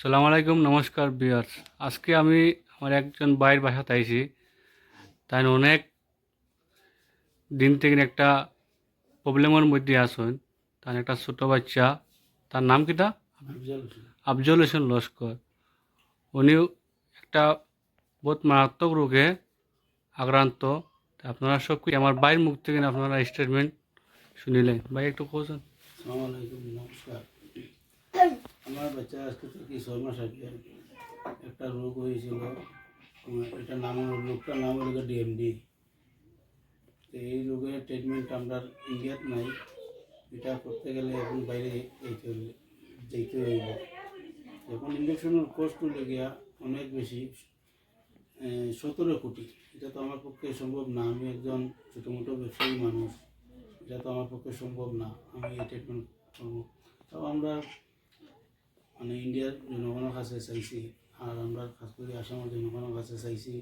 সালাম আলাইকুম, নমস্কার ভিউয়ার্স। আজকে আমি আমার একজন ভাইয়ের বাসাতে আইছি। তাই অনেক দিন থেকে একটা প্রবলেমের মধ্যে আসুন। তার একটা ছোট বাচ্চা, তার নাম কিটা? আফজল হোসেন লস্কর। উনিও একটা বহুত মারাত্মক রোগে আক্রান্ত। তা আপনারা সব কি আমার ভাইয়ের মুখ থেকে আপনারা স্টেটমেন্ট শুনিলেন। ভাই একটু কোথান। আসসালামু আলাইকুম, নমস্কার। আমার বাচ্চা আজকে থেকে 6 মাস আগে একটা রোগ হয়েছিল। এটা রোগটার নাম হলো ডিএমডি। তো এই রোগের ট্রিটমেন্ট আমরা ইন্ডিয়াত নাই। এটা করতে গেলে এখন বাইরে যেতে হইব। এখন ইঞ্জেকশনের কষ্ট লেগিয়া অনেক বেশি, 17 কোটি। এটা তো আমার পক্ষে সম্ভব না। আমি একজন ছোটো মোটো ব্যবসায়ী মানুষ, এটা তো আমার পক্ষে সম্ভব না আমি এই ট্রিটমেন্ট করবো। তাও আমরা ইন্ডিয়ার জনগণের কাছে চাইছি, আর আমরা খাস করে আসামের জনগণের কাছে চাইছি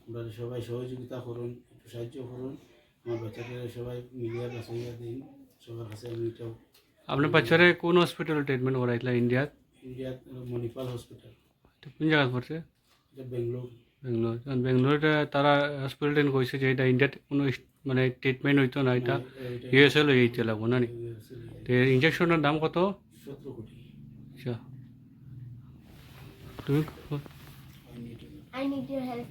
আমরা সবাই সহযোগিতা করুন, একটু সাহায্য করুন। আমার বাচ্চাকে সবাই মিলিয়ে বাঁচাইয়া দিন, সবার কাছে আমি এটাও। আপনার বাচ্চারে কোন হসপিটালে ট্রিটমেন্ট করাইছিলেন ইন্ডিয়াত? ইন্ডিয়ার মণিপাল হসপিটাল। এটা কোন জায়গায় পড়ছে? এটা বেঙ্গলোর। বেঙ্গলোর। বেঙ্গলোরে তারা হসপিটাল কইছে যে এটা ইন্ডিয়াত কোনো মানে ট্রিটমেন্ট হইতো না, এটা ইউএসএ লই যেতে লাগবো না নি? তো ইঞ্জেকশনের দাম কত? 17 কোটি। আচ্ছা, তুমি I need your help.